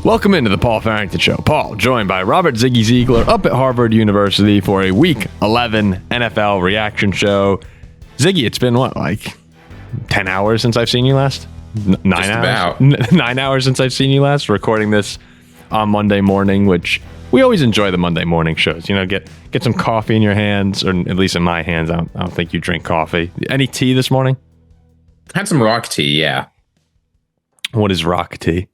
Welcome into the Paul Farrington Show. Paul, joined by Robert Ziggy Ziegler up at Harvard University for a Week 11 NFL reaction show. Ziggy, it's been what, like 10 hours since I've seen you last? 9 hours? 9 hours since I've seen you last, recording this on Monday morning, which we always enjoy the Monday morning shows. You know, get some coffee in your hands, or at least in my hands. I don't think you drink coffee. Any tea this morning? Had some rock tea, yeah. What is rock tea?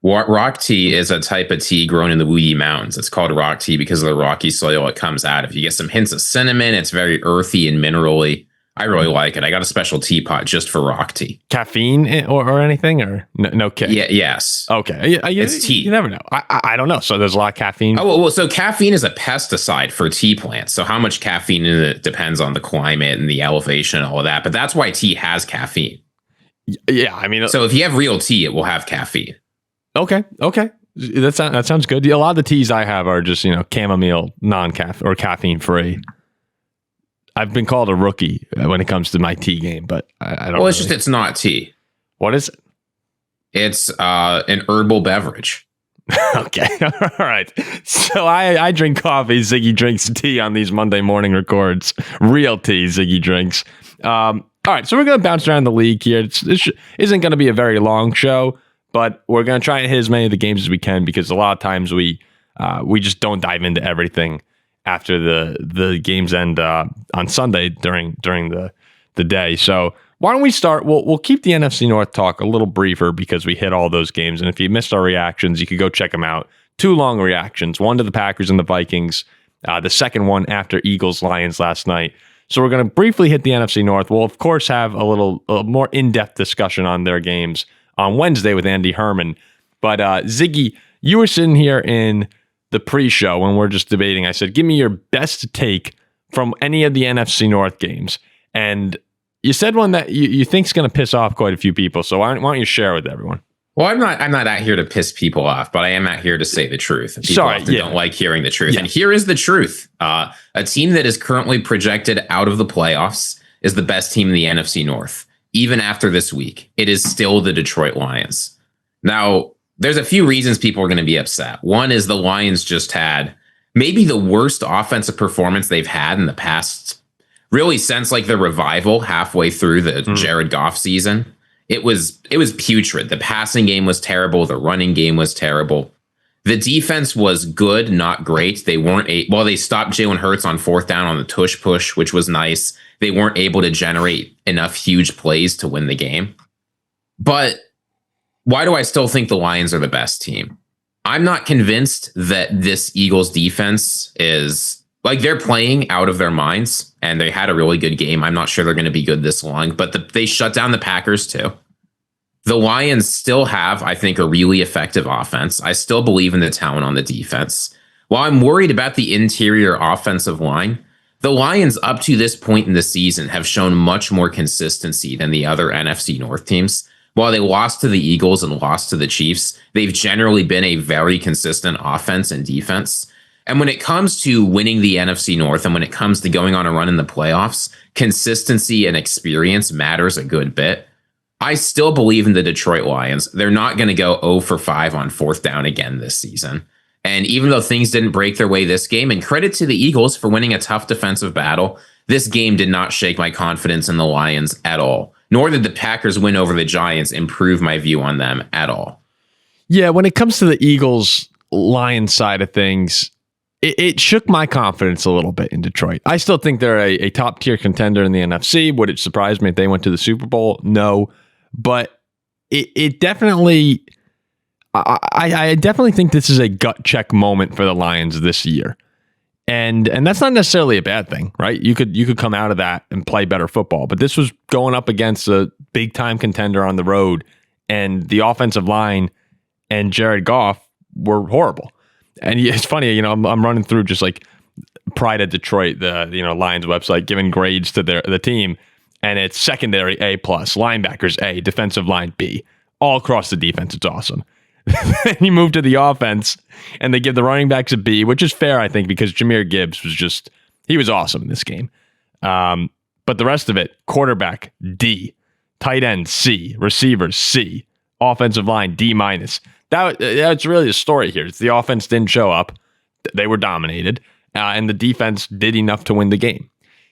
Rock tea is a type of tea grown in the Woody Mountains. It's called rock tea because of the rocky soil it comes out of. You get some hints of cinnamon. It's very earthy and minerally. I really like it. I got a special teapot just for rock tea. Caffeine or anything, or no kick? Yeah, yes. Okay. It's tea. You never know. I don't know. So there's a lot of caffeine. Oh, well, so caffeine is a pesticide for tea plants. So how much caffeine in it depends on the climate and the elevation and all of that. But that's why tea has caffeine. Yeah, I mean, so if you have real tea, it will have caffeine. Okay. That sounds good. A lot of the teas I have are just, chamomile, non-caffeine or caffeine free. I've been called a rookie when it comes to my tea game, but I don't. Well, it's not tea. What is it? It's an herbal beverage. Okay. All right. So I drink coffee. Ziggy drinks tea on these Monday morning records. Real tea Ziggy drinks. All right. So we're going to bounce around the league here. This isn't going to be a very long show, but we're going to try and hit as many of the games as we can because a lot of times we just don't dive into everything after the games end on Sunday during the day. So why don't we start? We'll keep the NFC North talk a little briefer because we hit all those games. And if you missed our reactions, you could go check them out. 2 long reactions, one to the Packers and the Vikings, the second one after Eagles-Lions last night. So we're going to briefly hit the NFC North. We'll, of course, have a more in-depth discussion on their games on Wednesday with Andy Herman. But Ziggy, you were sitting here in the pre-show when we're just debating. I said, give me your best take from any of the NFC North games. And you said one that you think is going to piss off quite a few people. So why don't you share with everyone? Well, I'm not out here to piss people off, but I am out here to say the truth. People often don't like hearing the truth. Yeah. And here is the truth. A team that is currently projected out of the playoffs is the best team in the NFC North. Even after this week, it is still the Detroit Lions. Now, there's a few reasons people are going to be upset. One is the Lions just had maybe the worst offensive performance they've had in the past, really since like the revival halfway through the Jared Goff season. It was putrid. The passing game was terrible. The running game was terrible. The defense was good, not great. They stopped Jalen Hurts on 4th down on the tush push, which was nice. They weren't able to generate enough huge plays to win the game. But why do I still think the Lions are the best team? I'm not convinced that this Eagles defense is they're playing out of their minds, and they had a really good game. I'm not sure they're going to be good this long, but they shut down the Packers too. The Lions still have, I think, a really effective offense. I still believe in the talent on the defense. While I'm worried about the interior offensive line, the Lions up to this point in the season have shown much more consistency than the other NFC North teams. While they lost to the Eagles and lost to the Chiefs, they've generally been a very consistent offense and defense. And when it comes to winning the NFC North and when it comes to going on a run in the playoffs, consistency and experience matters a good bit. I still believe in the Detroit Lions. They're not going to go 0 for 5 on 4th down again this season. And even though things didn't break their way this game, and credit to the Eagles for winning a tough defensive battle, this game did not shake my confidence in the Lions at all. Nor did the Packers win over the Giants improve my view on them at all. Yeah, when it comes to the Eagles-Lions side of things, it shook my confidence a little bit in Detroit. I still think they're a top-tier contender in the NFC. Would it surprise me if they went to the Super Bowl? No. But it definitely... I definitely think this is a gut check moment for the Lions this year. And that's not necessarily a bad thing, right? You could come out of that and play better football. But this was going up against a big-time contender on the road, and the offensive line and Jared Goff were horrible. And it's funny, I'm running through just like Pride at Detroit, the Lions website, giving grades to the team, and it's secondary A+, linebackers A, defensive line B, all across the defense. It's awesome. Then you move to the offense, and they give the running backs a B, which is fair, I think, because Jahmyr Gibbs he was awesome in this game. But the rest of it, quarterback D, tight end C, receivers C, Offensive line, D-. That's really the story here. It's the offense didn't show up. They were dominated, and the defense did enough to win the game.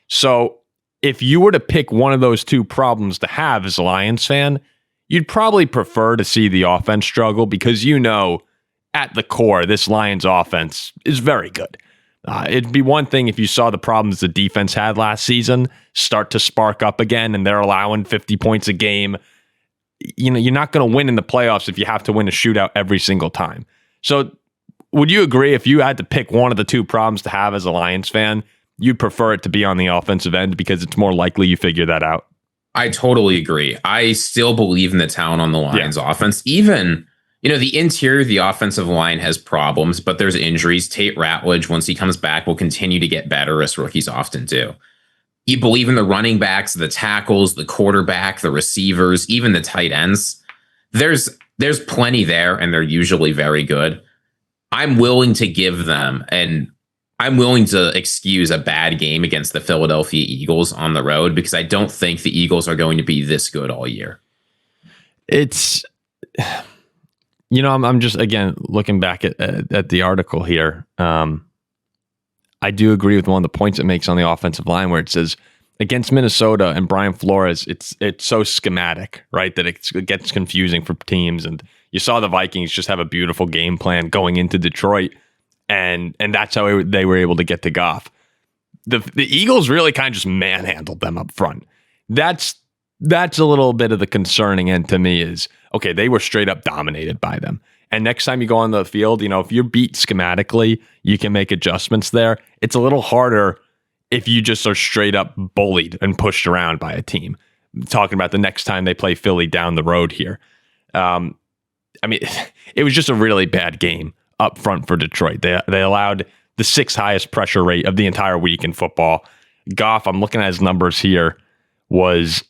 So if you were to pick one of those two problems to have as a Lions fan, you'd probably prefer to see the offense struggle because at the core, this Lions offense is very good. It'd be one thing if you saw the problems the defense had last season start to spark up again and they're allowing 50 points a game. You're not going to win in the playoffs if you have to win a shootout every single time. So would you agree if you had to pick one of the two problems to have as a Lions fan, you'd prefer it to be on the offensive end because it's more likely you figure that out? I totally agree. I still believe in the talent on the Lions offense. Even, the interior of the offensive line has problems, but there's injuries. Tate Ratledge, once he comes back, will continue to get better as rookies often do. You believe in the running backs, the tackles, the quarterback, the receivers, even the tight ends. There's plenty there, and they're usually very good. I'm willing to give them, and I'm willing to excuse a bad game against the Philadelphia Eagles on the road because I don't think the Eagles are going to be this good all year. It's, I'm just, again, looking back at the article here. I do agree with one of the points it makes on the offensive line where it says against Minnesota and Brian Flores, it's so schematic, right? That it gets confusing for teams. And you saw the Vikings just have a beautiful game plan going into Detroit. And that's how they were able to get to Goff. The Eagles really kind of just manhandled them up front. That's a little bit of the concerning end to me is, okay, they were straight up dominated by them. And next time you go on the field, if you're beat schematically, you can make adjustments there. It's a little harder if you just are straight up bullied and pushed around by a team. I'm talking about the next time they play Philly down the road here. It was just a really bad game up front for Detroit. They allowed the sixth highest pressure rate of the entire week in football. Goff, I'm looking at his numbers here, was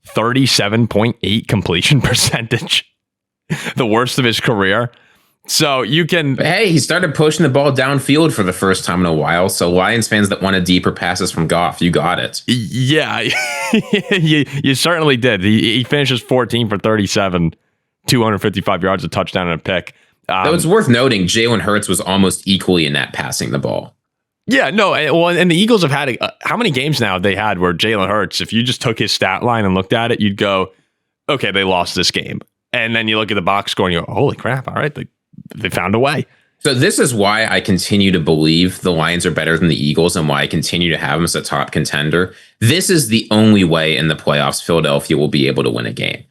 37.8 completion percentage. The worst of his career. So you can... Hey, he started pushing the ball downfield for the first time in a while. So Lions fans that wanted deeper passes from Goff, you got it. Yeah, you certainly did. He finishes 14 for 37, 255 yards, a touchdown, and a pick. Though it's worth noting, Jalen Hurts was almost equally inept passing the ball. Yeah, no, well, and the Eagles have had how many games now have they had where Jalen Hurts, if you just took his stat line and looked at it, you'd go, okay, they lost this game. And then you look at the box score and you go, holy crap, all right, they found a way. So this is why I continue to believe the Lions are better than the Eagles and why I continue to have them as a top contender. This is the only way in the playoffs Philadelphia will be able to win a game.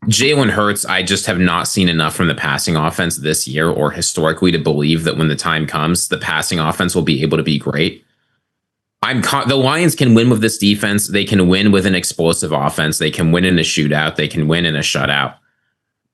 Jalen Hurts, I just have not seen enough from the passing offense this year or historically to believe that when the time comes, the passing offense will be able to be great. The Lions can win with this defense. They can win with an explosive offense. They can win in a shootout. They can win in a shutout.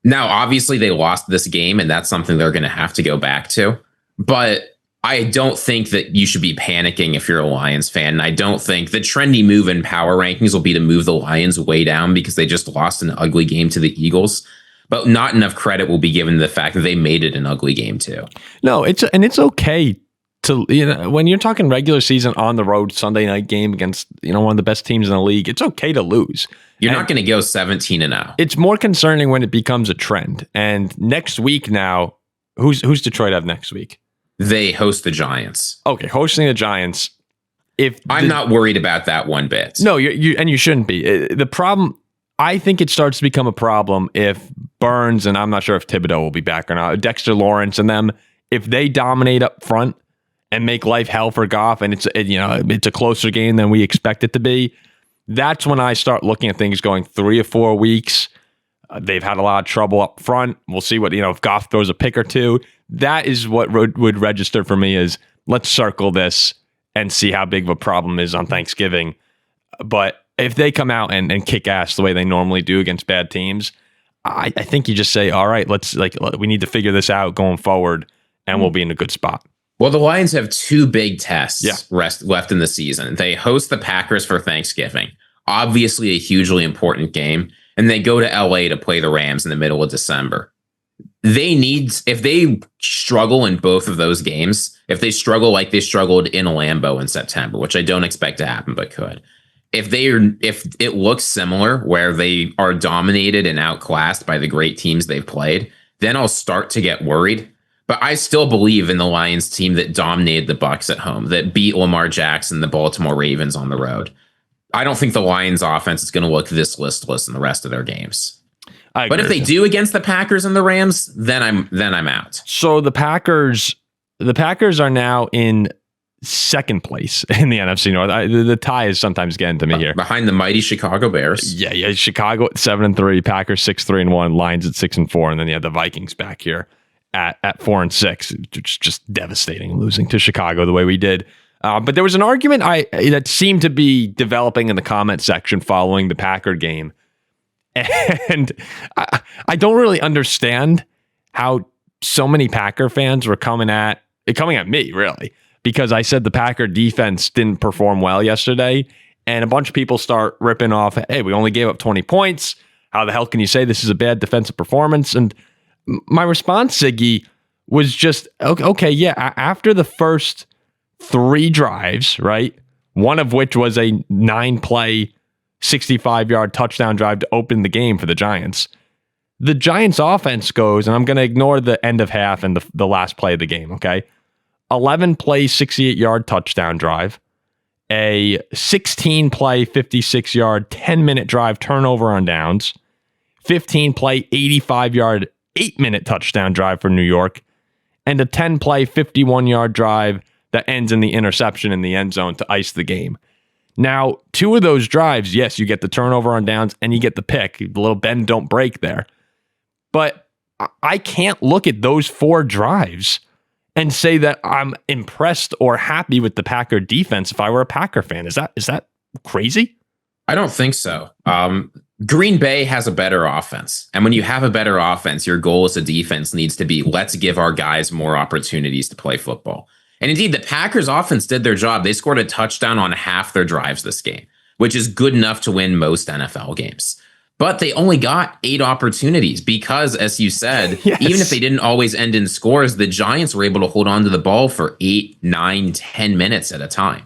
Now, obviously, they lost this game, and that's something they're going to have to go back to. But I don't think that you should be panicking if you're a Lions fan. And I don't think the trendy move in power rankings will be to move the Lions way down because they just lost an ugly game to the Eagles. But not enough credit will be given to the fact that they made it an ugly game, too. No, it's okay to, when you're talking regular season on the road Sunday night game against, one of the best teams in the league, it's okay to lose. You're not going to go 17-0. It's more concerning when it becomes a trend. And next week now, who's Detroit have next week? They host the Giants. Okay, hosting the Giants. I'm not worried about that one bit. No, you shouldn't be. The problem, I think it starts to become a problem if Burns, and I'm not sure if Thibodeau will be back or not, Dexter Lawrence and them, if they dominate up front and make life hell for Goff, and it's a closer game than we expect it to be, that's when I start looking at things going 3 or 4 weeks. They've had a lot of trouble up front. We'll see what, if Goff throws a pick or two. That is what would register for me is let's circle this and see how big of a problem is on Thanksgiving. But if they come out and kick ass the way they normally do against bad teams, I think you just say, all right, we need to figure this out going forward, and we'll be in a good spot. Well, the Lions have 2 big tests left in the season. They host the Packers for Thanksgiving, obviously a hugely important game, and they go to LA to play the Rams in the middle of December. If they struggle in both of those games, if they struggle like they struggled in Lambeau in September, which I don't expect to happen, but could, if it looks similar where they are dominated and outclassed by the great teams they've played, then I'll start to get worried. But I still believe in the Lions team that dominated the Bucs at home, that beat Lamar Jackson, the Baltimore Ravens on the road. I don't think the Lions offense is going to look this listless in the rest of their games. But if they do against the Packers and the Rams, then I'm out. So the Packers are now in second place in the NFC North. The tie is sometimes getting to me here. Behind the mighty Chicago Bears. Yeah. Chicago at 7-3, Packers 6-3-1, Lions at 6-4, and then you have the Vikings back here at 4-6. It's just devastating losing to Chicago the way we did. But there was an argument that seemed to be developing in the comment section following the Packer game. And I don't really understand how so many Packer fans were coming at me, really, because I said the Packer defense didn't perform well yesterday. And a bunch of people start ripping off, hey, we only gave up 20 points. How the hell can you say this is a bad defensive performance? And my response, Ziggy, was just, okay, yeah, after the first 3 drives, right? One of which was a 9-play, 65-yard touchdown drive to open the game for the Giants. The Giants offense goes, and I'm going to ignore the end of half and the last play of the game, okay? 11-play, 68-yard touchdown drive, a 16-play, 56-yard, 10-minute drive turnover on downs, 15-play, 85-yard, 8-minute touchdown drive for New York, and a 10-play, 51-yard drive that ends in the interception in the end zone to ice the game. Now, 2 of those drives, yes, you get the turnover on downs and you get the pick, the little bend don't break there. But I can't look at those 4 drives and say that I'm impressed or happy with the Packer defense if I were a Packer fan. Is that crazy? I don't think so. Green Bay has a better offense. And when you have a better offense, your goal as a defense needs to be, let's give our guys more opportunities to play football. And indeed, the Packers offense did their job. They scored a touchdown on half their drives this game, which is good enough to win most NFL games. But they only got 8 opportunities because, as you said, yes, even if they didn't always end in scores, the Giants were able to hold on to the ball for 8, 9, 10 minutes at a time.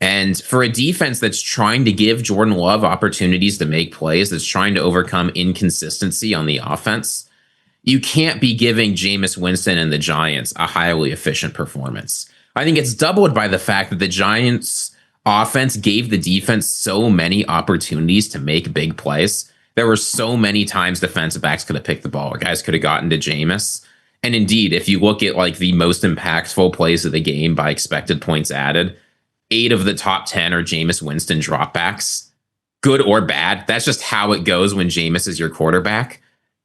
And for a defense that's trying to give Jordan Love opportunities to make plays, that's trying to overcome inconsistency on the offense, you can't be giving Jameis Winston and the Giants a highly efficient performance. I think it's doubled by the fact that the Giants offense gave the defense so many opportunities to make big plays. There were so many times defensive backs could have picked the ball or guys could have gotten to Jameis. And indeed, if you look at like the most impactful plays of the game by expected points added, 8 of the top 10 are Jameis Winston dropbacks. Good or bad, that's just how it goes when Jameis is your quarterback.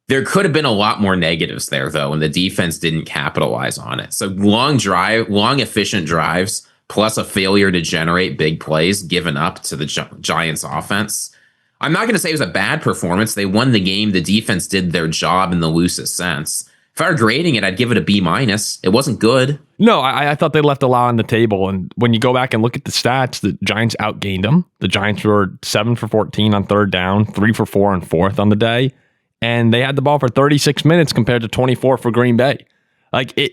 There could have been a lot more negatives there, though, and the defense didn't capitalize on it. So long, efficient drives, plus a failure to generate big plays given up to the Giants offense. I'm not going to say it was a bad performance. They won the game. The defense did their job in the loosest sense. If I were grading it, I'd give it a B-. It wasn't good. No, I thought they left a lot on the table. And when you go back and look at the stats, the Giants outgained them. The Giants were 7 for 14 on third down, 3 for 4 on fourth on the day. And they had the ball for 36 minutes compared to 24 for Green Bay. The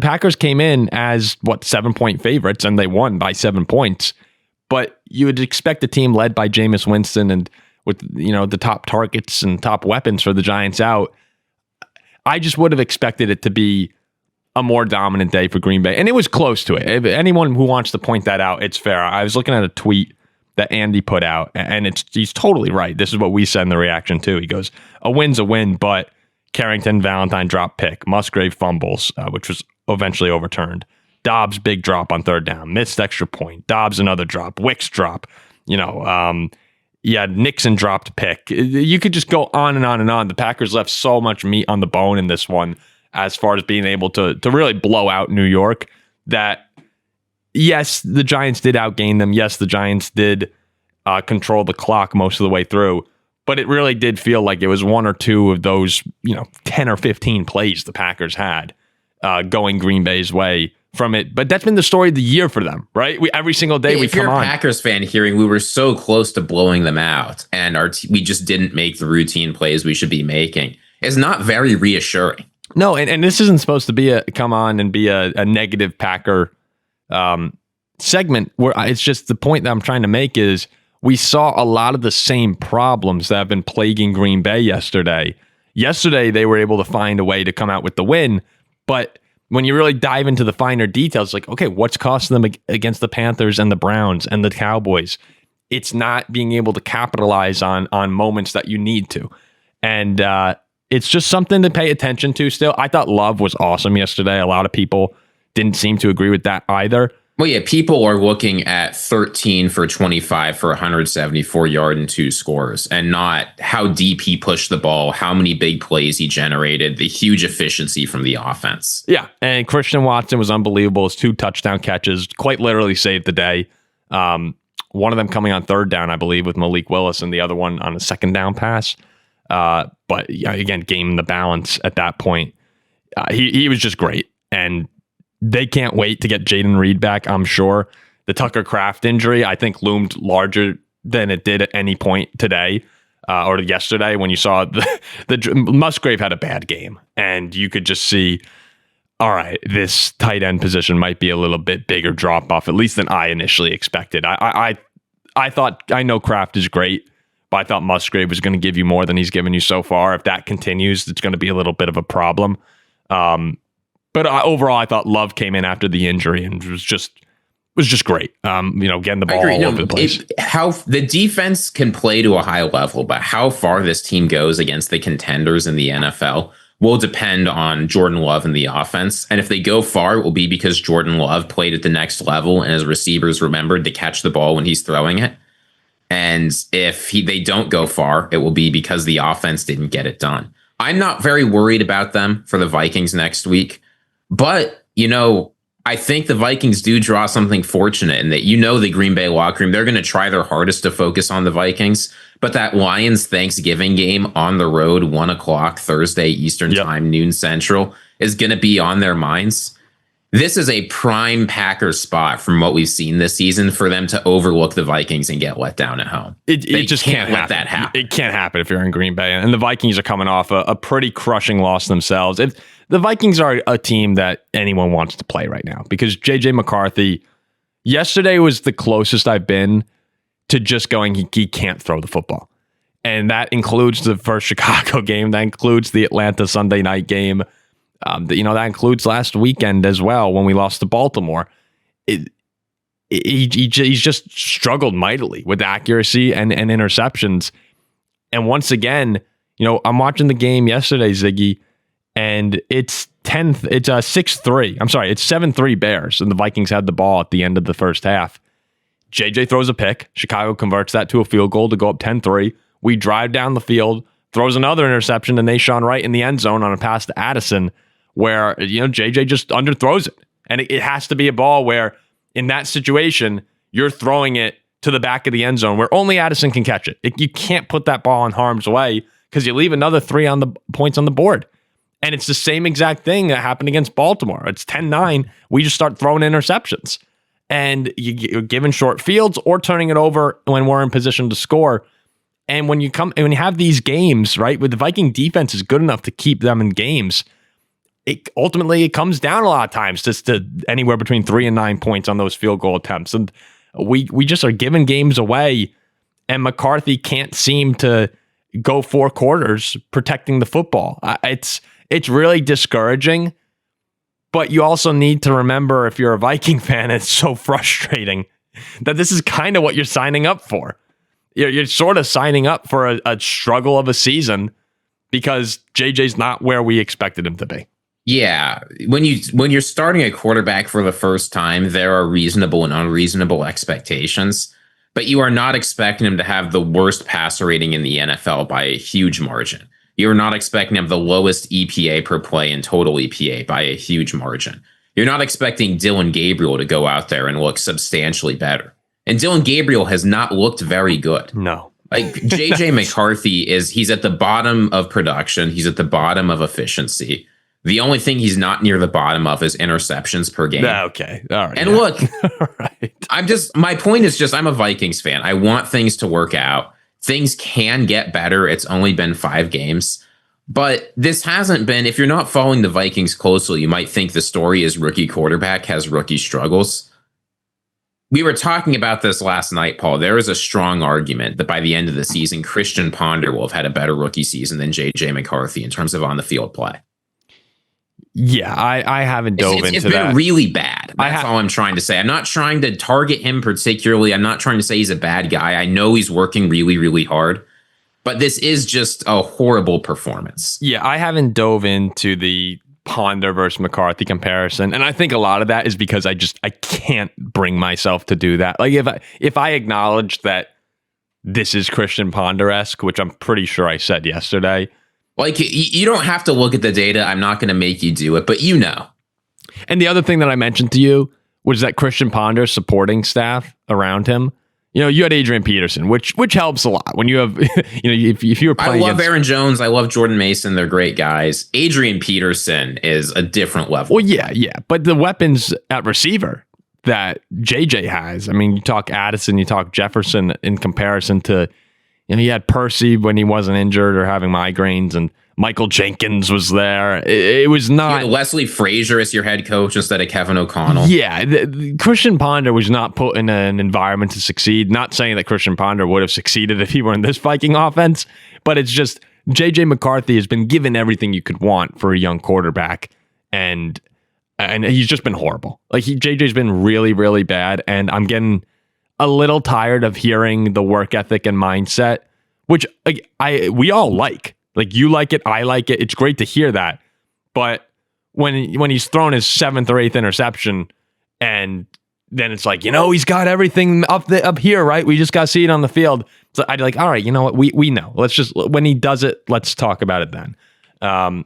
Packers came in as 7-point favorites, and they won by 7 points. But you would expect a team led by Jameis Winston and with the top targets and top weapons for the Giants out. I just would have expected it to be a more dominant day for Green Bay, and it was close to it. If anyone who wants to point that out, it's fair. I was looking at a tweet that Andy put out, and he's totally right. This is what we said in the reaction too. He goes, a win's a win, but Carrington Valentine drop pick, Musgrave fumbles, which was eventually overturned. Dobbs big drop on third down, missed extra point. Dobbs another drop, Wicks drop. Nixon dropped pick. You could just go on and on and on. The Packers left so much meat on the bone in this one as far as being able to really blow out New York that. Yes, the Giants did outgain them. Yes, the Giants did control the clock most of the way through. But it really did feel like it was 1 or 2 of those, 10 or 15 plays the Packers had going Green Bay's way from it. But that's been the story of the year for them, right? Every single day we come on. If you're a Packers fan hearing we were so close to blowing them out and we just didn't make the routine plays we should be making, is not very reassuring. No, and this isn't supposed to be a negative Packer segment where it's just the point that I'm trying to make is we saw a lot of the same problems that have been plaguing Green Bay yesterday. Yesterday, they were able to find a way to come out with the win, but when you really dive into the finer details, like, okay, what's costing them against the Panthers and the Browns and the Cowboys? It's not being able to capitalize on moments that you need to. And it's just something to pay attention to still. I thought Love was awesome yesterday. A lot of people didn't seem to agree with that either. Well, yeah, people are looking at 13 for 25 for 174 yards and 2 scores, and not how deep he pushed the ball, how many big plays he generated, the huge efficiency from the offense. Yeah, and Christian Watson was unbelievable. His 2 touchdown catches quite literally saved the day. One of them coming on 3rd down, I believe, with Malik Willis, and the other one on a 2nd down pass. But yeah, again, game the balance at that point. He was just great, and they can't wait to get Jaden Reed back, I'm sure. The Tucker Kraft injury, I think, loomed larger than it did at any point today or yesterday when you saw the Musgrave had a bad game. And you could just see, all right, this tight end position might be a little bit bigger drop off, at least than I initially expected. I thought, I know Kraft is great, but I thought Musgrave was going to give you more than he's given you so far. If that continues, it's going to be a little bit of a problem. But overall, I thought Love came in after the injury and was just great. Getting the ball all over the place. How the defense can play to a high level, but how far this team goes against the contenders in the NFL will depend on Jordan Love and the offense. And if they go far, it will be because Jordan Love played at the next level and his receivers remembered to catch the ball when he's throwing it. And if they don't go far, it will be because the offense didn't get it done. I'm not very worried about them for the Vikings next week. But, I think the Vikings do draw something fortunate in that, the Green Bay locker room, they're going to try their hardest to focus on the Vikings. But that Lions Thanksgiving game on the road, 1:00 Thursday Eastern time, noon Central, is going to be on their minds. This is a prime Packers spot from what we've seen this season for them to overlook the Vikings and get let down at home. It just can't let that happen. It can't happen if you're in Green Bay. And the Vikings are coming off a pretty crushing loss themselves. The Vikings are a team that anyone wants to play right now because JJ McCarthy, yesterday was the closest I've been to just going, he can't throw the football. And that includes the first Chicago game. That includes the Atlanta Sunday night game. That includes last weekend as well when we lost to Baltimore. He's just struggled mightily with accuracy and interceptions. And once again, I'm watching the game yesterday, Ziggy, and it's 6-3. I'm sorry, it's 7-3 Bears, and the Vikings had the ball at the end of the first half. JJ throws a pick. Chicago converts that to a field goal to go up 10-3. We drive down the field, throws another interception to Nashawn Wright in the end zone on a pass to Addison, where JJ just underthrows it. And it has to be a ball where, in that situation, you're throwing it to the back of the end zone where only Addison can catch it. You can't put that ball in harm's way because you leave another 3 on the points on the board. And it's the same exact thing that happened against Baltimore. It's 10-9. We just start throwing interceptions. And you're given short fields or turning it over when we're in position to score. And when you have these games, right, with the Viking defense is good enough to keep them in games, it comes down a lot of times just to anywhere between 3 and 9 points on those field goal attempts. And we just are giving games away, and McCarthy can't seem to go 4 quarters protecting the football. It's really discouraging, but you also need to remember, if you're a Viking fan, it's so frustrating that this is kind of what you're signing up for. You're sort of signing up for a struggle of a season because JJ's not where we expected him to be. Yeah, when you're starting a quarterback for the first time, there are reasonable and unreasonable expectations, but you are not expecting him to have the worst passer rating in the NFL by a huge margin. You're not expecting to have the lowest EPA per play and total EPA by a huge margin. You're not expecting Dylan Gabriel to go out there and look substantially better. And Dylan Gabriel has not looked very good. No. Like JJ McCarthy he's at the bottom of production. He's at the bottom of efficiency. The only thing he's not near the bottom of is interceptions per game. Okay. All right. And look, right. My point is just, I'm a Vikings fan. I want things to work out. Things can get better. It's only been 5 games. But this hasn't been, if you're not following the Vikings closely, you might think the story is rookie quarterback has rookie struggles. We were talking about this last night, Paul. There is a strong argument that by the end of the season, Christian Ponder will have had a better rookie season than JJ McCarthy in terms of on the field play. Yeah, I haven't dove into that. It's been really bad. That's all I'm trying to say. I'm not trying to target him particularly. I'm not trying to say he's a bad guy. I know he's working really, really hard. But this is just a horrible performance. Yeah, I haven't dove into the Ponder versus McCarthy comparison. And I think a lot of that is because I can't bring myself to do that. Like if I acknowledge that this is Christian Ponder-esque, which I'm pretty sure I said yesterday. Like you don't have to look at the data. I'm not going to make you do it, but you know. And the other thing that I mentioned to you was that Christian Ponder's supporting staff around him. You know, you had Adrian Peterson, which helps a lot when you have, if you were playing. I love Aaron Jones. I love Jordan Mason. They're great guys. Adrian Peterson is a different level. Well, yeah. But the weapons at receiver that JJ has, I mean, you talk Addison, you talk Jefferson in comparison to, he had Percy when he wasn't injured or having migraines, and Michael Jenkins was there. It was not Leslie Frazier as your head coach instead of Kevin O'Connell. Yeah, Christian Ponder was not put in an environment to succeed. Not saying that Christian Ponder would have succeeded if he were in this Viking offense, but it's just JJ McCarthy has been given everything you could want for a young quarterback, and he's just been horrible. Like JJ's been really, really bad, and I'm getting a little tired of hearing the work ethic and mindset, which we all like. Like you like it, I like it. It's great to hear that. But when he's thrown his 7th or 8th interception, and then it's like, he's got everything up here, right? We just got to see it on the field. So I'd like, all right, you know what? We know. Let's just, when he does it, let's talk about it then. I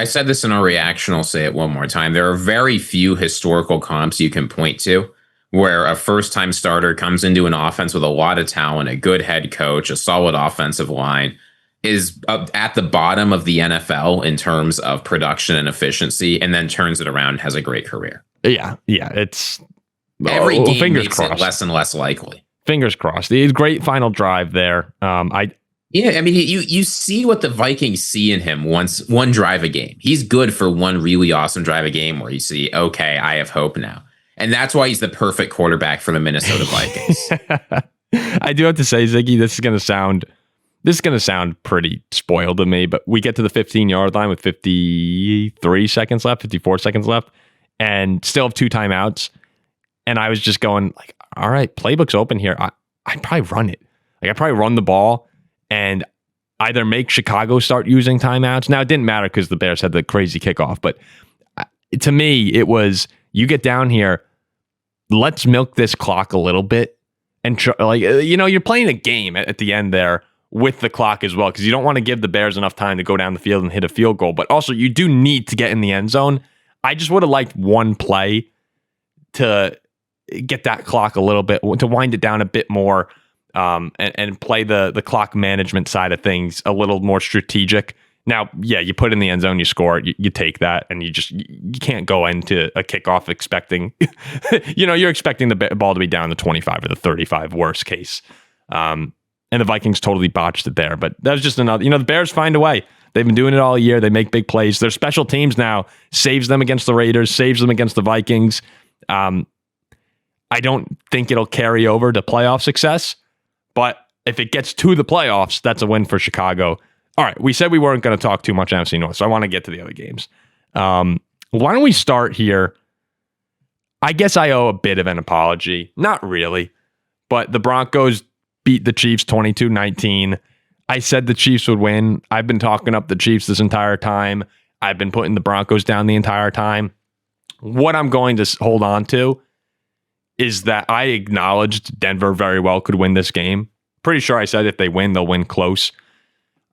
said this in our reaction, I'll say it one more time. There are very few historical comps you can point to where a first-time starter comes into an offense with a lot of talent, a good head coach, a solid offensive line, is at the bottom of the NFL in terms of production and efficiency, and then turns it around and has a great career. Yeah. It's every game makes it less and less likely. Fingers crossed. It's great final drive there. You see what the Vikings see in him one drive a game. He's good for one really awesome drive a game where you see, okay, I have hope now. And that's why he's the perfect quarterback for the Minnesota Vikings. I do have to say, Ziggy, this is going to sound pretty spoiled to me, but we get to the 15-yard line with 54 seconds left, and still have 2 timeouts. And I was just going like, all right, playbook's open here. I'd probably run it. Like I'd probably run the ball and either make Chicago start using timeouts. Now, it didn't matter because the Bears had the crazy kickoff, but to me, it was, you get down here, let's milk this clock a little bit. And you're playing a game at the end there with the clock as well, because you don't want to give the Bears enough time to go down the field and hit a field goal. But also, you do need to get in the end zone. I just would have liked one play to get that clock a little bit, to wind it down a bit more, and play the clock management side of things a little more strategic. Now, yeah, you put in the end zone, you score, you take that, and you can't go into a kickoff expecting, you're expecting the ball to be down the 25 or the 35, worst case. And the Vikings totally botched it there. But that was just another, the Bears find a way. They've been doing it all year. They make big plays. Their special teams now saves them against the Raiders, saves them against the Vikings. I don't think it'll carry over to playoff success, but if it gets to the playoffs, that's a win for Chicago. All right, we said we weren't going to talk too much NFC North, so I want to get to the other games. Why don't we start here? I guess I owe a bit of an apology. Not really, but the Broncos beat the Chiefs 22-19. I said the Chiefs would win. I've been talking up the Chiefs this entire time. I've been putting the Broncos down the entire time. What I'm going to hold on to is that I acknowledged Denver very well could win this game. Pretty sure I said if they win, they'll win close.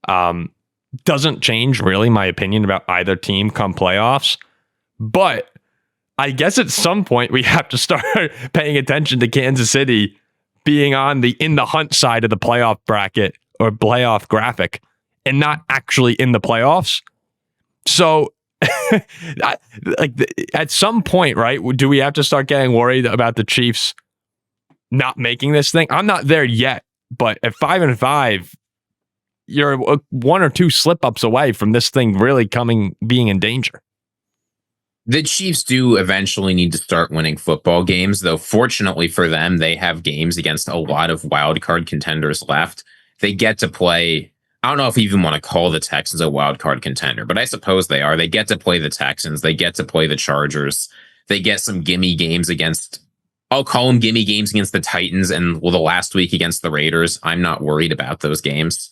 Doesn't change really my opinion about either team come playoffs, but I guess at some point we have to start paying attention to Kansas City being on the in the hunt side of the playoff bracket or playoff graphic and not actually in the playoffs. So at some point, right, do we have to start getting worried about the Chiefs not making this thing? I'm not there yet, but at 5-5, you're 1 or 2 slip-ups away from this thing really being in danger. The Chiefs do eventually need to start winning football games, though fortunately for them, they have games against a lot of wild card contenders left. They get to play, I don't know if you even want to call the Texans a wild card contender, but I suppose they are. They get to play the Texans. They get to play the Chargers. They get some gimme games against, I'll call them gimme games against the Titans and the last week against the Raiders. I'm not worried about those games.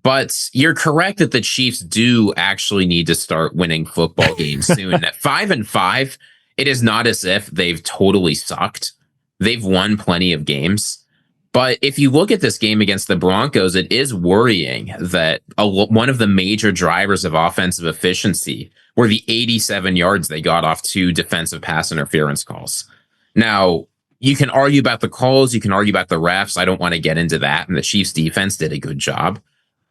But you're correct that the Chiefs do actually need to start winning football games soon. At 5-5, it is not as if they've totally sucked. They've won plenty of games. But if you look at this game against the Broncos, it is worrying that one of the major drivers of offensive efficiency were the 87 yards they got off 2 defensive pass interference calls. Now, you can argue about the calls. You can argue about the refs. I don't want to get into that. And the Chiefs defense did a good job.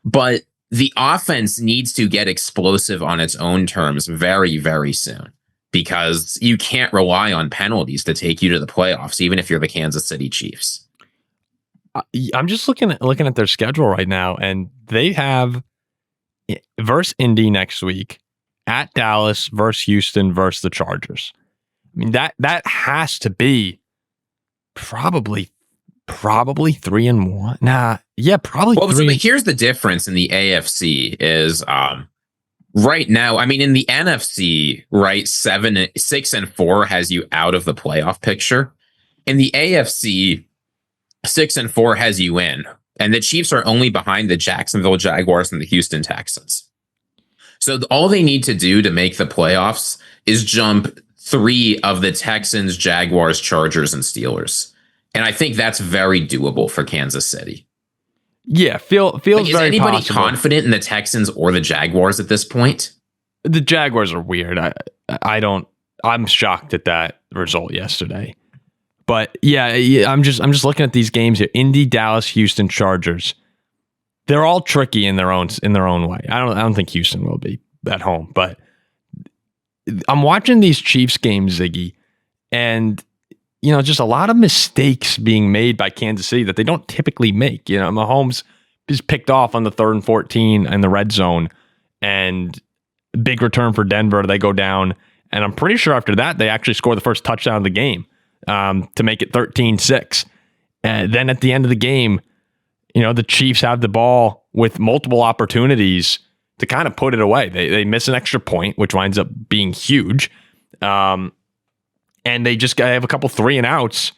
But the offense needs to get explosive on its own terms very, very soon, because you can't rely on penalties to take you to the playoffs, even if you're the Kansas City Chiefs. I'm just looking at their schedule right now, and they have versus Indy next week, at Dallas, versus Houston, versus the Chargers. I mean, that has to be probably 3-1. Nah, yeah, probably. Well, so here's the difference in the AFC is right now. I mean, in the NFC, right, 6-4 has you out of the playoff picture. In the AFC, 6-4 has you in, and the Chiefs are only behind the Jacksonville Jaguars and the Houston Texans. So all they need to do to make the playoffs is jump 3 of the Texans, Jaguars, Chargers, and Steelers. And I think that's very doable for Kansas City. Yeah, feels like, very possible. Is anybody confident in the Texans or the Jaguars at this point? The Jaguars are weird. I'm shocked at that result yesterday. But yeah, I'm just looking at these games here. Indy, Dallas, Houston, Chargers. They're all tricky in their own way. I don't think Houston will be at home, but I'm watching these Chiefs games, Ziggy, and just a lot of mistakes being made by Kansas City that they don't typically make. Mahomes is picked off on the 3rd and 14 in the red zone, and big return for Denver. They go down, and I'm pretty sure after that they actually score the first touchdown of the game to make it 13-6. And then at the end of the game, the Chiefs have the ball with multiple opportunities to kind of put it away. They miss an extra point, which winds up being huge. And they have a couple 3-and-outs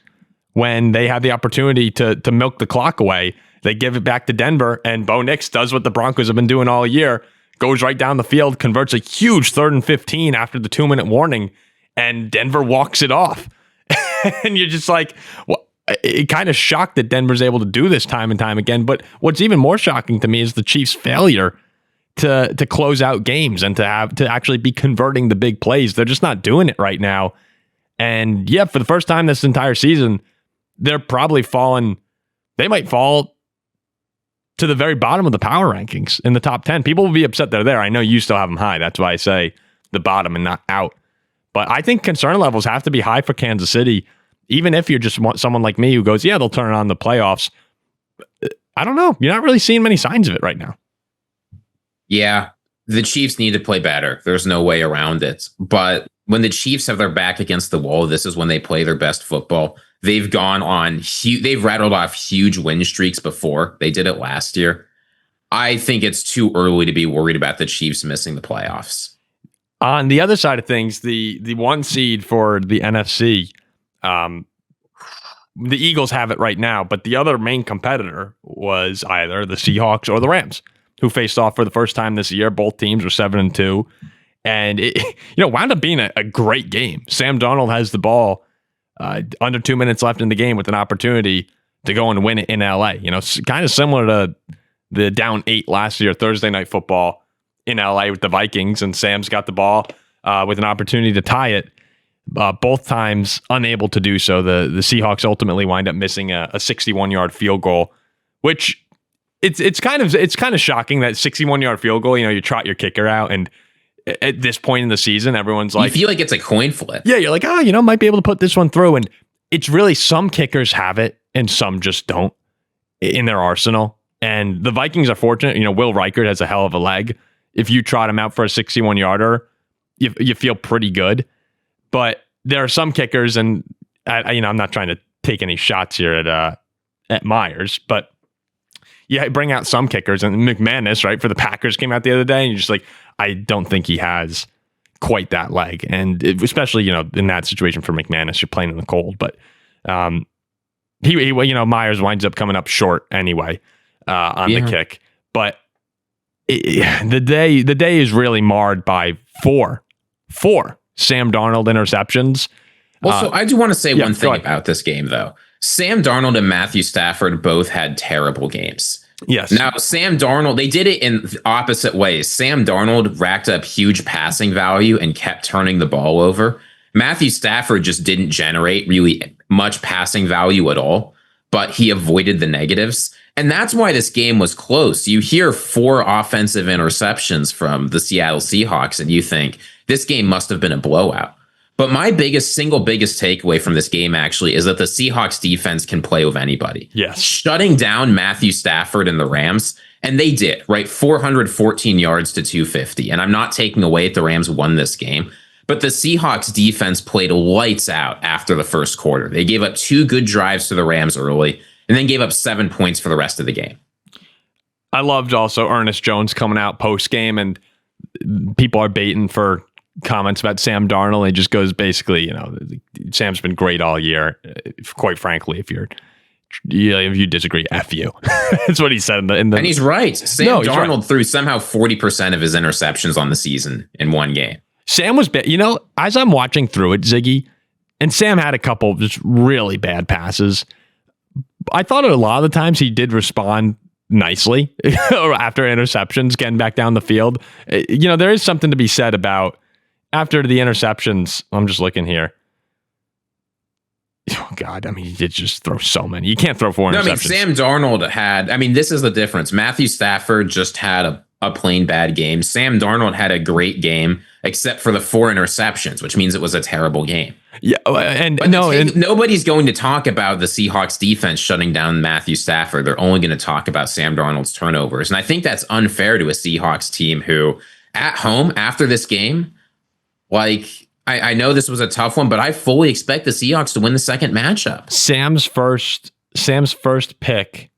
when they have the opportunity to milk the clock away. They give it back to Denver, and Bo Nix does what the Broncos have been doing all year, goes right down the field, converts a huge 3rd and 15 after the 2-minute warning, and Denver walks it off. And you're just like, well, it kind of shocked that Denver's able to do this time and time again. But what's even more shocking to me is the Chiefs' failure to close out games and to actually be converting the big plays. They're just not doing it right now. And yeah, for the first time this entire season, they're probably they might fall to the very bottom of the power rankings in the top 10. People will be upset they're there. I know you still have them high. That's why I say the bottom and not out. But I think concern levels have to be high for Kansas City, even if you're just someone like me who goes, yeah, they'll turn on the playoffs. I don't know. You're not really seeing many signs of it right now. Yeah, the Chiefs need to play better. There's no way around it. But when the Chiefs have their back against the wall, this is when they play their best football. They've rattled off huge win streaks before. They did it last year. I think it's too early to be worried about the Chiefs missing the playoffs. On the other side of things, the 1 seed for the NFC, the Eagles have it right now, but the other main competitor was either the Seahawks or the Rams, who faced off for the first time this year. Both teams were 7-2. And it wound up being a great game. Sam Darnold has the ball under 2 minutes left in the game with an opportunity to go and win it in LA. Kind of similar to the down 8 last year, Thursday Night Football in LA with the Vikings. And Sam's got the ball with an opportunity to tie it. Both times unable to do so. The Seahawks ultimately wind up missing a 61-yard field goal, which it's kind of shocking that 61-yard field goal. You trot your kicker out, and at this point in the season, everyone's like, you feel like it's a coin flip. Yeah, you're like, might be able to put this one through. And it's really, some kickers have it and some just don't in their arsenal. And the Vikings are fortunate. Will Reichert has a hell of a leg. If you trot him out for a 61-yarder, you feel pretty good. But there are some kickers, and I'm not trying to take any shots here at Myers, but bring out some kickers, and McManus, right, for the Packers came out the other day, and you're just like, I don't think he has quite that leg, and especially in that situation for McManus, you're playing in the cold, but he Myers winds up coming up short anyway on the kick, but the day is really marred by four Sam Darnold interceptions. Well, so I do want to say one thing about this game, though. Sam Darnold and Matthew Stafford both had terrible games. Yes. Now, Sam Darnold, they did it in opposite ways. Sam Darnold racked up huge passing value and kept turning the ball over. Matthew Stafford just didn't generate really much passing value at all, but he avoided the negatives. And that's why this game was close. You hear 4 offensive interceptions from the Seattle Seahawks, and you think this game must have been a blowout. But my single biggest takeaway from this game actually is that the Seahawks defense can play with anybody. Yes. Shutting down Matthew Stafford and the Rams, and they did, right? 414 yards to 250. And I'm not taking away that the Rams won this game, but the Seahawks defense played lights out after the first quarter. They gave up 2 good drives to the Rams early and then gave up 7 points for the rest of the game. I loved also Ernest Jones coming out post game, and people are baiting for comments about Sam Darnold. He just goes basically, Sam's been great all year. Quite frankly, if you disagree, F you. That's what he said in the. And he's right. Sam Darnold threw somehow 40% of his interceptions on the season in one game. Sam was bad. As I'm watching through it, Ziggy, and Sam had a couple just really bad passes. I thought a lot of the times he did respond nicely after interceptions, getting back down the field. There is something to be said about after the interceptions. I'm just looking here. Oh, God. He did just throw so many. You can't throw 4 interceptions. Sam Darnold had, this is the difference. Matthew Stafford just had a plain bad game. Sam Darnold had a great game, except for the 4 interceptions, which means it was a terrible game. Yeah, nobody's going to talk about the Seahawks defense shutting down Matthew Stafford. They're only going to talk about Sam Darnold's turnovers. And I think that's unfair to a Seahawks team who, at home, after this game, I know this was a tough one, but I fully expect the Seahawks to win the second matchup. Sam's first pick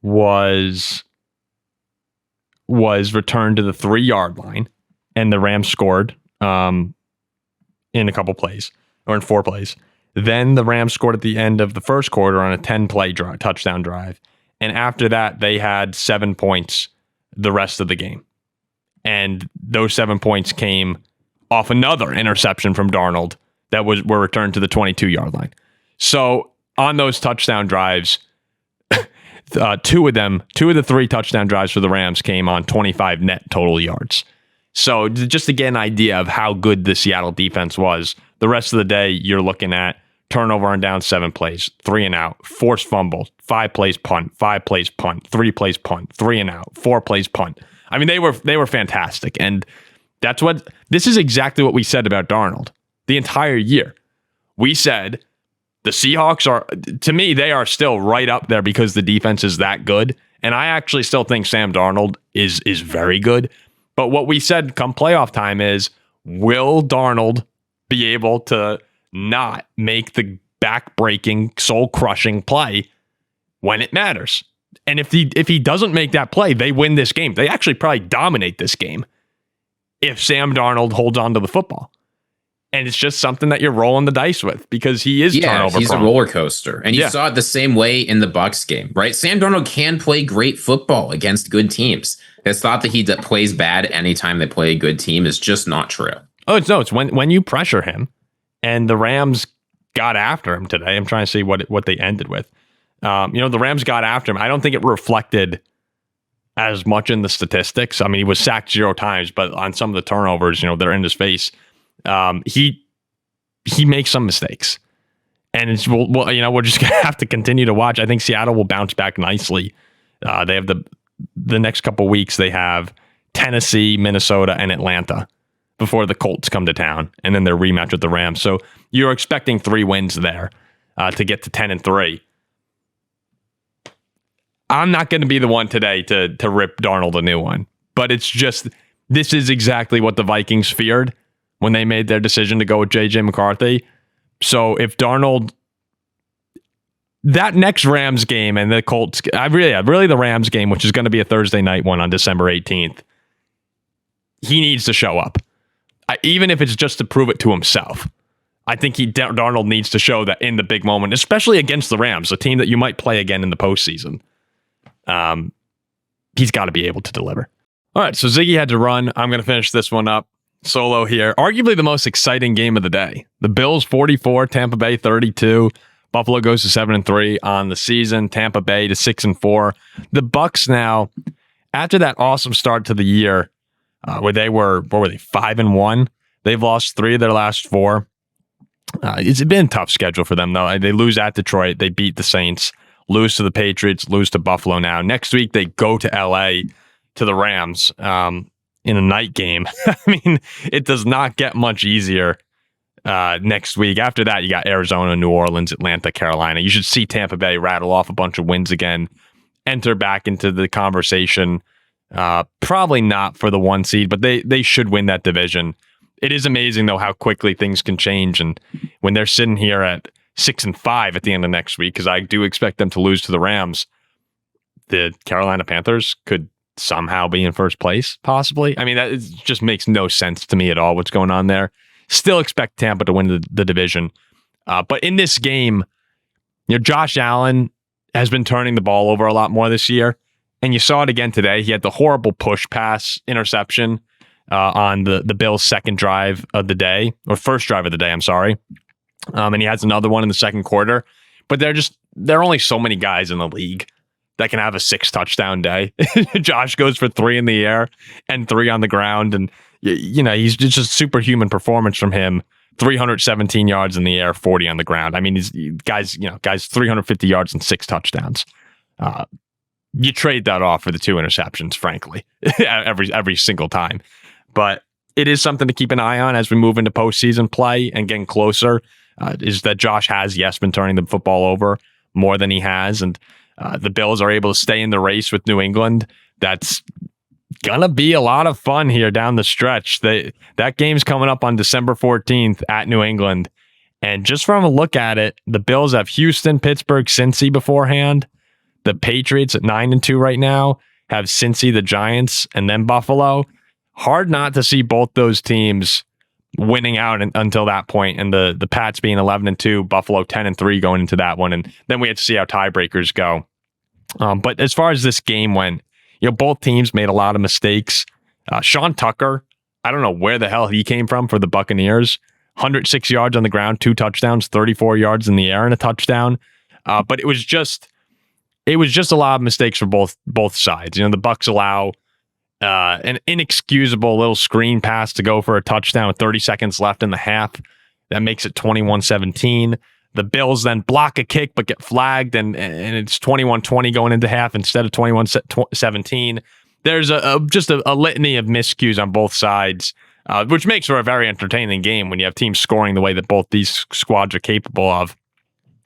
was returned to the 3-yard line, and the Rams scored in a couple plays, or in 4 plays. Then the Rams scored at the end of the first quarter on a 10-play touchdown drive. And after that, they had 7 points the rest of the game. And those 7 points came off another interception from Darnold that were returned to the 22-yard line. So on those touchdown drives, 2 of the 3 touchdown drives for the Rams came on 25 net total yards. So just to get an idea of how good the Seattle defense was, the rest of the day you're looking at turnover on down 7 plays, 3 and out, forced fumble, 5 plays punt, 5 plays punt, 3 plays punt, 3 and out, 4 plays punt. They were fantastic, and this is exactly what we said about Darnold the entire year. We said the Seahawks to me, they are still right up there because the defense is that good. And I actually still think Sam Darnold is very good. But what we said come playoff time is, will Darnold be able to not make the back-breaking, soul-crushing play when it matters? And if he doesn't make that play, they win this game. They actually probably dominate this game if Sam Darnold holds on to the football. And it's just something that you're rolling the dice with because he is turnover he's prone. A roller coaster. And you saw it the same way in the Bucs game, right? Sam Darnold can play great football against good teams. It's thought that he plays bad anytime they play a good team is just not true. It's when you pressure him, and the Rams got after him today. I'm trying to see what they ended with. The Rams got after him. I don't think it reflected as much in the statistics. He was sacked 0 times, but on some of the turnovers, they're in his face. He makes some mistakes, and we're just gonna have to continue to watch. I think Seattle will bounce back nicely. They have the next couple weeks. They have Tennessee, Minnesota, and Atlanta before the Colts come to town, and then their rematch with the Rams. So you're expecting 3 wins there to get to 10-3. I'm not going to be the one today to rip Darnold a new one, but it's just, this is exactly what the Vikings feared when they made their decision to go with JJ McCarthy. So if Darnold, that next Rams game and the Colts, really the Rams game, which is going to be a Thursday night one on December 18th, he needs to show up. Even if it's just to prove it to himself. I think Darnold needs to show that in the big moment, especially against the Rams, a team that you might play again in the postseason. He's got to be able to deliver. All right, so Ziggy had to run. I'm going to finish this one up solo here. Arguably the most exciting game of the day. The Bills 44, Tampa Bay 32. Buffalo goes to 7-3 on the season. Tampa Bay to 6-4. The Bucs now, after that awesome start to the year, where they were, 5-1. They've lost 3 of their last 4. It's been a tough schedule for them, though. They lose at Detroit. They beat the Saints, lose to the Patriots, lose to Buffalo now. Next week, they go to LA to the Rams in a night game. I mean, it does not get much easier next week. After that, you got Arizona, New Orleans, Atlanta, Carolina. You should see Tampa Bay rattle off a bunch of wins again, enter back into the conversation. Probably not for the 1 seed, but they should win that division. It is amazing, though, how quickly things can change. And when they're sitting here at 6-5 at the end of next week, because I do expect them to lose to the Rams, the Carolina Panthers could somehow be in first place, possibly. I mean, that just makes no sense to me at all, what's going on there. Still expect Tampa to win the division. But in this game, Josh Allen has been turning the ball over a lot more this year. And you saw it again today. He had the horrible push pass interception on the Bills' second drive of the day, or first drive of the day, I'm sorry. And he has another one in the second quarter. But there are only so many guys in the league that can have a 6 touchdown day. Josh goes for 3 in the air and 3 on the ground. And, he's just superhuman performance from him. 317 yards in the air, 40 on the ground. I mean, guys 350 yards and 6 touchdowns. You trade that off for the 2 interceptions, frankly, every single time. But it is something to keep an eye on as we move into postseason play and getting closer. Is that Josh has, yes, been turning the football over more than he has. And the Bills are able to stay in the race with New England. That's going to be a lot of fun here down the stretch. That game's coming up on December 14th at New England. And just from a look at it, the Bills have Houston, Pittsburgh, Cincy beforehand. The Patriots at 9-2 right now have Cincy, the Giants, and then Buffalo. Hard not to see both those teams winning out until that point, and the Pats being 11-2, Buffalo 10-3 going into that one, and then we had to see how tiebreakers go. But as far as this game went, both teams made a lot of mistakes. Sean Tucker, I don't know where the hell he came from for the Buccaneers. 106 yards on the ground, 2 touchdowns, 34 yards in the air and a touchdown. But it was just a lot of mistakes for both sides. The Bucs allow an inexcusable little screen pass to go for a touchdown with 30 seconds left in the half. That makes it 21-17. The Bills then block a kick but get flagged, and it's 21-20 going into half instead of 21-17. There's just a litany of miscues on both sides, which makes for a very entertaining game when you have teams scoring the way that both these squads are capable of.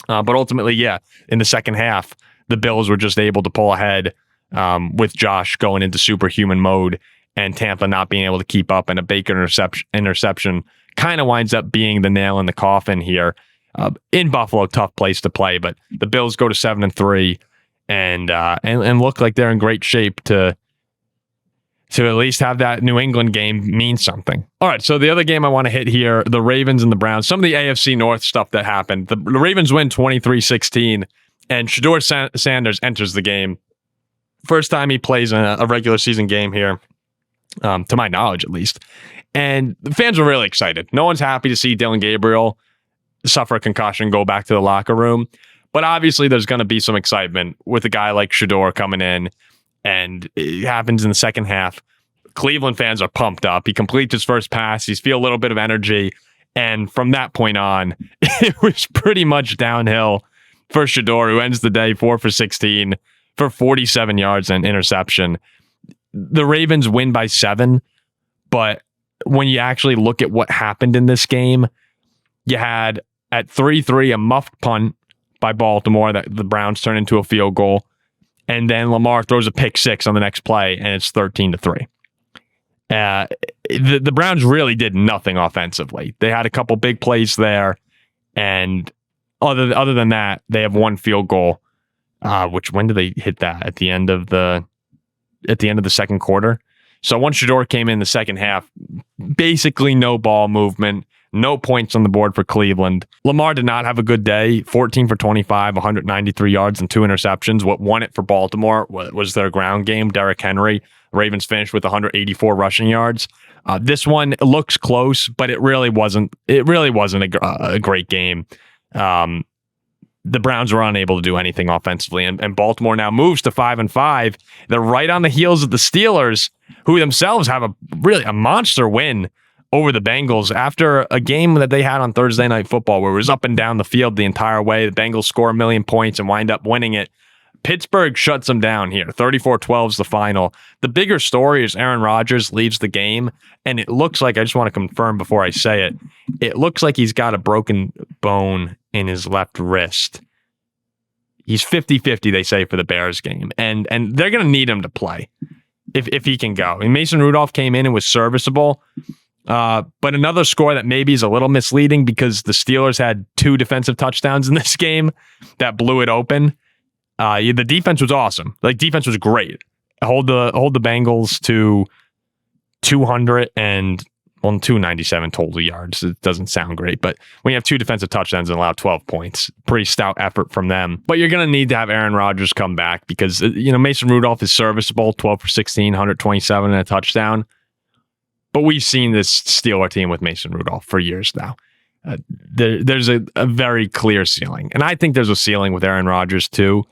But ultimately, in the second half, the Bills were just able to pull ahead with Josh going into superhuman mode and Tampa not being able to keep up, and a Baker interception kind of winds up being the nail in the coffin here. In Buffalo, tough place to play, but the Bills go to 7-3 and look like they're in great shape to at least have that New England game mean something. All right, so the other game I want to hit here, the Ravens and the Browns, some of the AFC North stuff that happened. The Ravens win 23-16, and Shedeur Sanders enters the game. First time he plays in a regular season game here, to my knowledge at least. And the fans were really excited. No one's happy to see Dylan Gabriel suffer a concussion, go back to the locker room. But obviously there's going to be some excitement with a guy like Shedeur coming in, and it happens in the second half. Cleveland fans are pumped up. He completes his first pass. He's feel a little bit of energy. And from that point on, it was pretty much downhill for Shedeur, who ends the day 4 for 16 for 47 yards and interception. The Ravens win by 7, but when you actually look at what happened in this game, you had at 3-3 a muffed punt by Baltimore that the Browns turn into a field goal, and then Lamar throws a pick 6 on the next play, and it's 13-3. The Browns really did nothing offensively. They had a couple big plays there, and other than that, they have one field goal. Which when did they hit that? At the end of the second quarter. So once Shador came in the second half, basically no ball movement, no points on the board for Cleveland. Lamar did not have a good day. 14 for 25, 193 yards and 2 interceptions. What won it for Baltimore was their ground game. Derrick Henry. Ravens finished with 184 rushing yards. This one looks close, but it really wasn't. It really wasn't a great game. The Browns were unable to do anything offensively, and Baltimore now moves to 5-5. They're right on the heels of the Steelers, who themselves have a monster win over the Bengals after a game that they had on Thursday Night Football where it was up and down the field the entire way. The Bengals score 1 million points and wind up winning it. Pittsburgh shuts them down here. 34-12 is the final. The bigger story is Aaron Rodgers leaves the game, and it looks like, I just want to confirm before I say it, it looks like he's got a broken bone in his left wrist. He's 50-50, they say, for the Bears game, and they're going to need him to play if he can go. And Mason Rudolph came in and was serviceable, but another score that maybe is a little misleading because the Steelers had 2 defensive touchdowns in this game that blew it open. The defense was awesome. Like, defense was great. Hold the Bengals to 297 total yards. It doesn't sound great, but when you have 2 defensive touchdowns and allow 12 points, pretty stout effort from them. But you're going to need to have Aaron Rodgers come back because, Mason Rudolph is serviceable, 12 for 16, 127 and a touchdown. But we've seen this Steeler team with Mason Rudolph for years now. There's a very clear ceiling. And I think there's a ceiling with Aaron Rodgers too.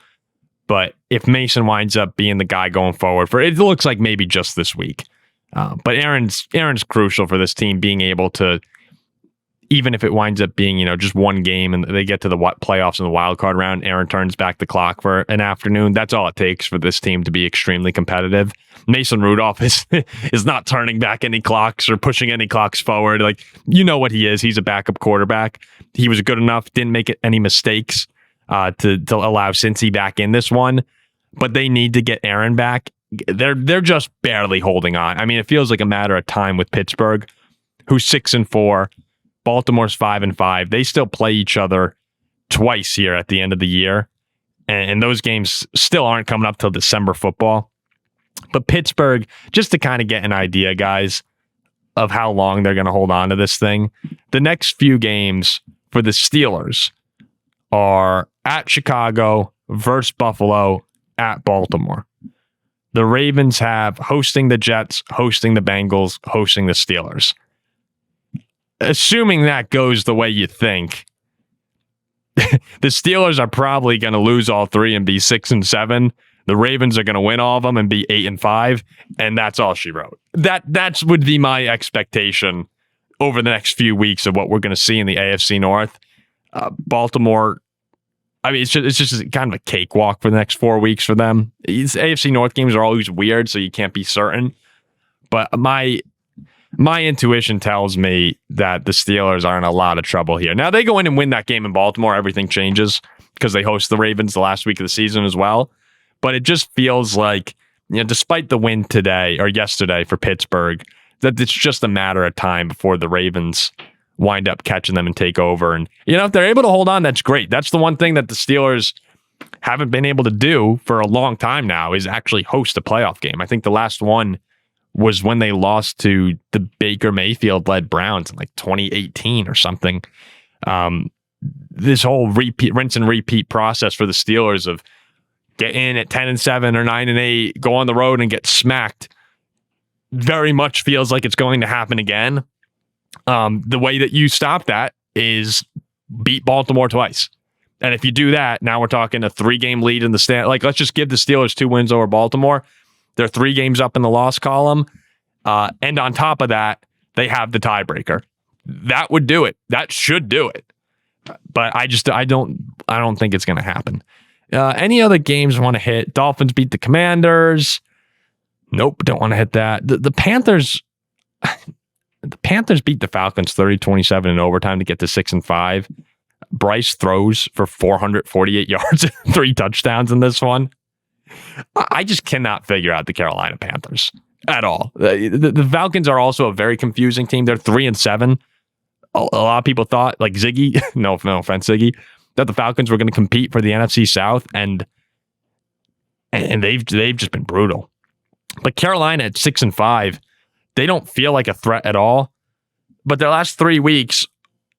But if Mason winds up being the guy going forward it looks like maybe just this week. But Aaron's crucial for this team being able to, even if it winds up being, just one game and they get to the playoffs in the wild card round, Aaron turns back the clock for an afternoon. That's all it takes for this team to be extremely competitive. Mason Rudolph is not turning back any clocks or pushing any clocks forward. Like, what he is. He's a backup quarterback. He was good enough, didn't make any mistakes to allow Cincy back in this one. But they need to get Aaron back. They're just barely holding on. I mean, it feels like a matter of time with Pittsburgh, who's 6-4. Baltimore's 5-5. They still play each other twice here at the end of the year. And those games still aren't coming up till December football. But Pittsburgh, just to kind of get an idea, guys, of how long they're going to hold on to this thing, the next few games for the Steelers are at Chicago, versus Buffalo, at Baltimore. The Ravens have hosting the Jets, hosting the Bengals, hosting the Steelers. Assuming that goes the way you think, the Steelers are probably going to lose all 3 and be 6-7. The Ravens are going to win all of them and be 8-5, and that's all she wrote. That would be my expectation over the next few weeks of what we're going to see in the AFC North. Baltimore, I mean, it's just kind of a cakewalk for the next 4 weeks for them. These AFC North games are always weird, so you can't be certain. But my intuition tells me that the Steelers are in a lot of trouble here. Now, they go in and win that game in Baltimore, everything changes because they host the Ravens the last week of the season as well. But it just feels like, despite the win today or yesterday for Pittsburgh, that it's just a matter of time before the Ravens wind up catching them and take over. And, if they're able to hold on, that's great. That's the one thing that the Steelers haven't been able to do for a long time now is actually host a playoff game. I think the last one was when they lost to the Baker Mayfield-led Browns in like 2018 or something. This whole rinse and repeat process for the Steelers of get in at 10-7 or 9-8, go on the road and get smacked very much feels like it's going to happen again. The way that you stop that is beat Baltimore twice. And if you do that, now we're talking a 3-game lead in the stand. Like, let's just give the Steelers 2 wins over Baltimore. They're 3 games up in the loss column. And on top of that, they have the tiebreaker. That would do it. That should do it. But I don't think it's going to happen. Any other games I want to hit? Dolphins beat the Commanders. Nope, don't want to hit that. The Panthers beat the Falcons 30-27 in overtime to get to 6-5. Bryce throws for 448 yards and 3 touchdowns in this one. I just cannot figure out the Carolina Panthers. at all. The Falcons are also a very confusing team. They're 3-7. A lot of people thought, like Ziggy, no offense, Ziggy, that the Falcons were going to compete for the NFC South, and they've just been brutal. But Carolina at 6-5, they don't feel like a threat at all. But their last 3 weeks,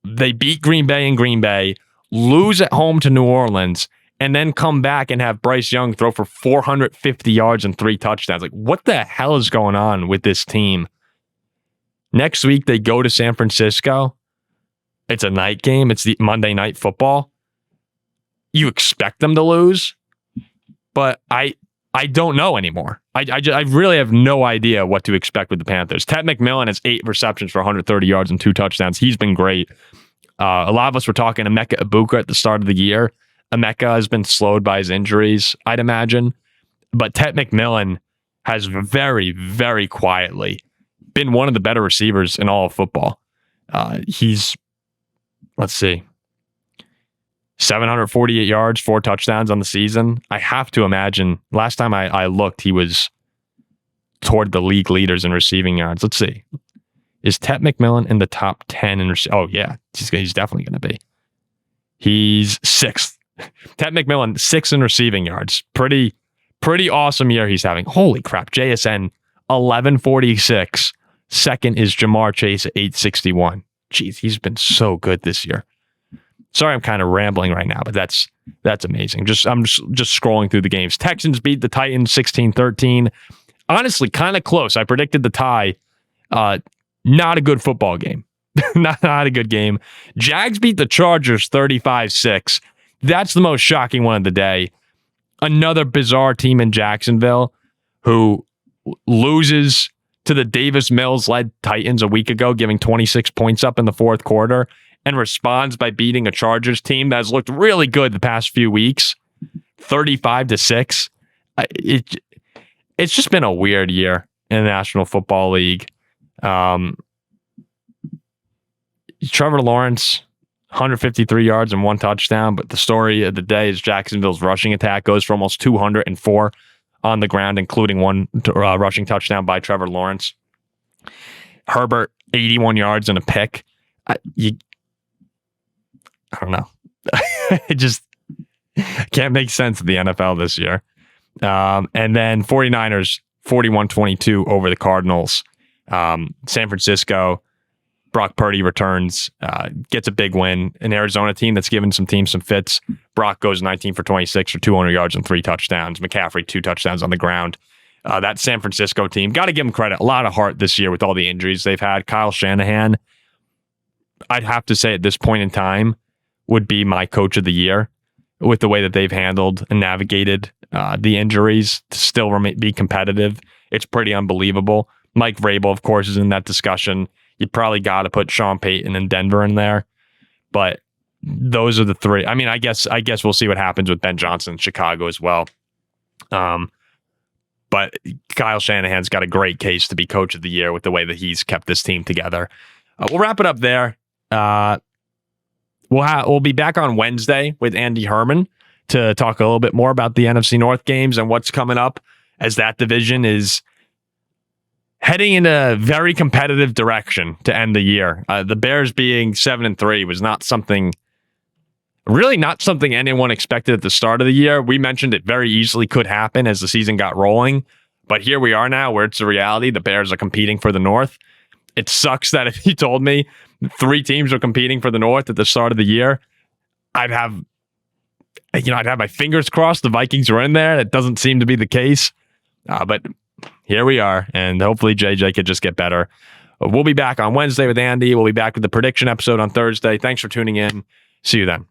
they beat Green Bay in Green Bay, lose at home to New Orleans, and then come back and have Bryce Young throw for 450 yards and 3 touchdowns. Like, what the hell is going on with this team? Next week, they go to San Francisco. It's a night game. It's the Monday Night Football. You expect them to lose, but I don't know anymore. I really have no idea what to expect with the Panthers. Ted McMillan has 8 receptions for 130 yards and 2 touchdowns. He's been great. A lot of us were talking Emeka Egbuka at the start of the year. Emeka has been slowed by his injuries, I'd imagine. But Ted McMillan has very, very quietly been one of the better receivers in all of football. He's, let's see, 748 yards, 4 touchdowns on the season. I have to imagine, last time I looked, he was toward the league leaders in receiving yards. Let's see. Is Ted McMillan in the top 10 in receiving? Oh, yeah. He's definitely going to be. He's 6th. Ted McMillan, 6th in receiving yards. Pretty awesome year he's having. Holy crap. JSN, 1146. Second is Jamar Chase at 861. Jeez, he's been so good this year. Sorry, I'm kind of rambling right now, but that's amazing. I'm just scrolling through the games. Texans beat the Titans 16-13. Honestly, kind of close. I predicted the tie. Not a good football game. not a good game. Jags beat the Chargers 35-6. That's the most shocking one of the day. Another bizarre team in Jacksonville who loses to the Davis Mills-led Titans a week ago, giving 26 points up in the fourth quarter, and responds by beating a Chargers team that has looked really good the past few weeks, 35-6. It's just been a weird year in the National Football League. Trevor Lawrence, 153 yards and 1 touchdown, but the story of the day is Jacksonville's rushing attack goes for almost 204 on the ground, including 1 rushing touchdown by Trevor Lawrence. Herbert, 81 yards and a pick. I don't know. It just can't make sense of the NFL this year. And then 49ers, 41-22 over the Cardinals. San Francisco, Brock Purdy returns, gets a big win. An Arizona team that's given some teams some fits. Brock goes 19 for 26 for 200 yards and 3 touchdowns. McCaffrey, 2 touchdowns on the ground. That San Francisco team, got to give them credit. A lot of heart this year with all the injuries they've had. Kyle Shanahan, I'd have to say at this point in time, would be my coach of the year with the way that they've handled and navigated the injuries to still be competitive. It's pretty unbelievable. Mike Vrabel, of course, is in that discussion. You probably got to put Sean Payton and Denver in there, but those are the 3. I mean, I guess we'll see what happens with Ben Johnson in Chicago as well. But Kyle Shanahan's got a great case to be coach of the year with the way that he's kept this team together. We'll wrap it up there. We'll be back on Wednesday with Andy Herman to talk a little bit more about the NFC North games and what's coming up as that division is heading in a very competitive direction to end the year. The Bears being 7-3 was not something anyone expected at the start of the year. We mentioned it very easily could happen as the season got rolling, but here we are now where it's a reality. The Bears are competing for the North. It sucks that if you told me 3 teams are competing for the North at the start of the year, I'd have my fingers crossed the Vikings were in there. It doesn't seem to be the case, but here we are, and hopefully JJ could just get better. We'll be back on Wednesday with Andy. We'll be back with the prediction episode on Thursday. Thanks for tuning in. See you then.